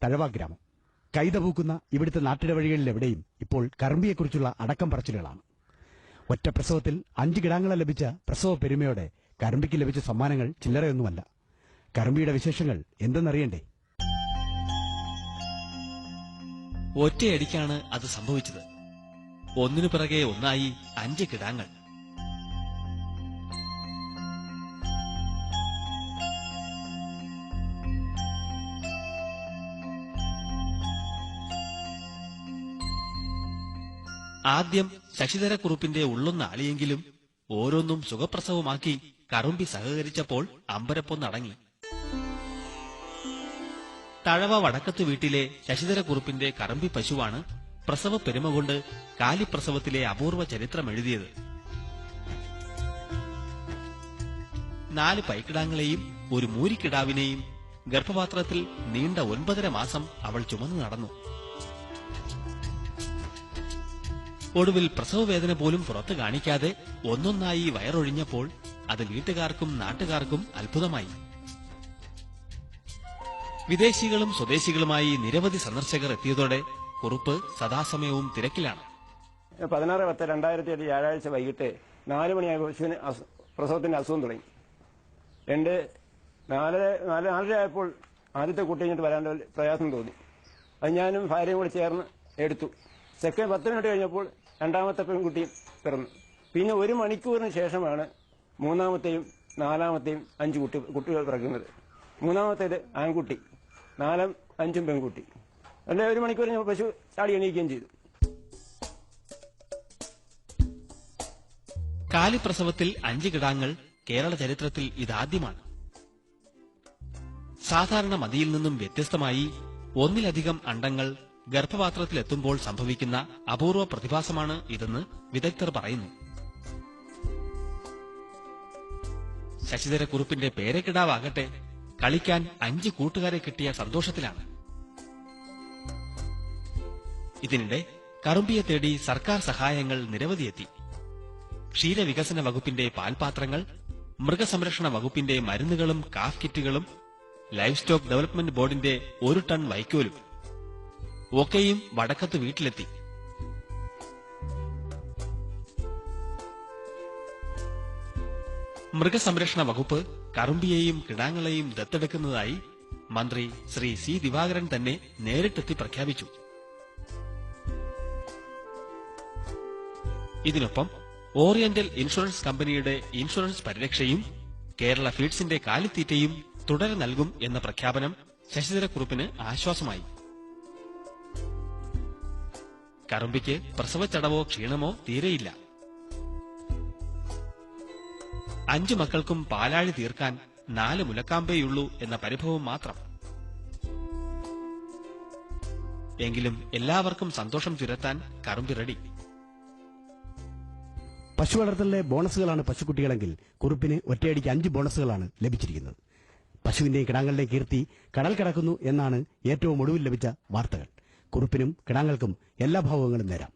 തഴവ ഗ്രാമം. കൈതപൂക്കുന്ന ഇവിടുത്തെ നാട്ടിടവഴികളിലെവിടെയും ഇപ്പോൾ കറമ്പിയെക്കുറിച്ചുള്ള അടക്കം പറച്ചിലുകളാണ്. ഒറ്റ പ്രസവത്തിൽ 5 കിടാങ്ങളെ ലഭിച്ച പ്രസവ പെരുമയോടെ കറമ്പിക്ക് ലഭിച്ച സമ്മാനങ്ങൾ ചില്ലറയൊന്നുമല്ല. കറമ്പിയുടെ വിശേഷങ്ങൾ എന്തെന്നറിയണ്ടേ? ഒറ്റയടിക്കാണ് അത് സംഭവിച്ചത്. ഒന്നിനു പിറകെ ഒന്നായി 5 കിടാങ്ങൾ. ആദ്യം ശശിധരക്കുറുപ്പിന്റെ ഉള്ളൊന്ന് ആളിയെങ്കിലും ഓരോന്നും സുഖപ്രസവമാക്കി കറുമ്പി സഹകരിച്ചപ്പോൾ അമ്പരപ്പൊന്നടങ്ങി. തഴവ വടക്കത്ത് വീട്ടിലെ ശശിധരക്കുറുപ്പിന്റെ കറമ്പി പശുവാണ് പ്രസവ പെരുമ കൊണ്ട് കാലിപ്രസവത്തിലെ അപൂർവ ചരിത്രമെഴുതിയത്. 4 പൈക്കിടാങ്ങളെയും ഒരു മൂരിക്കിടാവിനെയും ഗർഭപാത്രത്തിൽ നീണ്ട 9.5 മാസം അവൾ ചുമന്നു നടന്നു. ഒടുവിൽ പ്രസവവേദന പോലും പുറത്തു കാണിക്കാതെ ഒന്നൊന്നായി വയറൊഴിഞ്ഞപ്പോൾ അത് വീട്ടുകാർക്കും നാട്ടുകാർക്കും അത്ഭുതമായി. വിദേശികളും സ്വദേശികളുമായി നിരവധി സന്ദർശകർ എത്തിയതോടെ കുറുപ്പ് സദാസമയവും തിരക്കിലാണ്. 16/10/2007 വ്യാഴാഴ്ച വൈകിട്ട് 4 മണിയായ പശുവിന് പ്രസവത്തിന്റെ അസുഖം തുടങ്ങി. 4:30 ആയപ്പോൾ ആദ്യത്തെ കുട്ടി കഴിഞ്ഞിട്ട് വരാൻ പ്രയാസം തോന്നി. അത് ഞാനും ഭാര്യയും കൂടി ചേർന്ന് എടുത്തു. സെക്കൻഡ് 10 മിനിറ്റ് കഴിഞ്ഞപ്പോൾ രണ്ടാമത്തെ പെൺകുട്ടിയും പിറന്നു. പിന്നെ 1 മണിക്കൂറിന് ശേഷമാണ് മൂന്നാമത്തെയും 4-മത്തെയും 5 കുട്ടികൾ പിറക്കുന്നത്. മൂന്നാമത്തേത് ആൺകുട്ടി, 4-ഉം 5-ഉം പെൺകുട്ടി. അല്ലെ 1 മണിക്കൂർ പശു ചാടി എണീക്കുകയും ചെയ്തു. കാലിപ്രസവത്തിൽ 5 കിടാങ്ങൾ കേരള ചരിത്രത്തിൽ ഇതാദ്യമാണ്. സാധാരണ മതിയിൽ നിന്നും വ്യത്യസ്തമായി ഒന്നിലധികം അണ്ടങ്ങൾ ഗർഭപാത്രത്തിലെത്തുമ്പോൾ സംഭവിക്കുന്ന അപൂർവ പ്രതിഭാസമാണ് ഇതെന്ന് വിദഗ്ധർ പറയുന്നു. ശശിധരക്കുറുപ്പിന്റെ പേരക്കിടാവാകട്ടെ കളിക്കാൻ 5 കൂട്ടുകാരെ കിട്ടിയ സന്തോഷത്തിലാണ്. ഇതിനിടെ കറുമ്പിയെ തേടി സർക്കാർ സഹായങ്ങൾ നിരവധിയെത്തി. ക്ഷീരവികസന വകുപ്പിന്റെ പാൽപാത്രങ്ങൾ, മൃഗസംരക്ഷണ വകുപ്പിന്റെ മരുന്നുകളും കാഫ് കിറ്റുകളും, ലൈഫ് സ്റ്റോക്ക് ഡെവലപ്മെന്റ് ബോർഡിന്റെ 1 ടൺ വൈക്കോലും ഒക്കെയും വടക്കത്ത് വീട്ടിലെത്തി. മൃഗസംരക്ഷണ വകുപ്പ് കറുമ്പിയെയും കിടാങ്ങളെയും ദത്തെടുക്കുന്നതായി മന്ത്രി ശ്രീ സി ദിവാകരൻ തന്നെ നേരിട്ടെത്തി പ്രഖ്യാപിച്ചു. ഇതിനൊപ്പം ഓറിയന്റൽ ഇൻഷുറൻസ് കമ്പനിയുടെ ഇൻഷുറൻസ് പരിരക്ഷയും കേരള ഫീഡ്സിന്റെ കാലിത്തീറ്റയും തുടരെ നൽകും എന്ന പ്രഖ്യാപനം ശശിധരക്കുറുപ്പിന് ആശ്വാസമായി. കറുമ്പിക്ക് പ്രസവച്ചടവോ ക്ഷീണമോ തീരെയില്ല. 5 മക്കൾക്കും പാലാഴി തീർക്കാൻ 4 മുലക്കാമ്പേയുള്ളൂ എന്ന പരിഭവം മാത്രം. എങ്കിലും എല്ലാവർക്കും സന്തോഷം ചുരത്താൻ കറുമ്പി റെഡി. പശു വളർത്തലിലെ ബോണസുകളാണ് പശുക്കുട്ടികളെങ്കിൽ കുറുപ്പിന് ഒറ്റയടിക്ക് 5 ബോണസുകളാണ് ലഭിച്ചിരിക്കുന്നത്. പശുവിന്റെയും കിടാങ്ങളുടെയും കീർത്തി കടൽ കടക്കുന്നു എന്നാണ് ഏറ്റവും ഒടുവിൽ ലഭിച്ച വാർത്തകൾ. കുറുപ്പിനും കിടാങ്ങൾക്കും എല്ലാ ഭാവങ്ങളും നേരാം.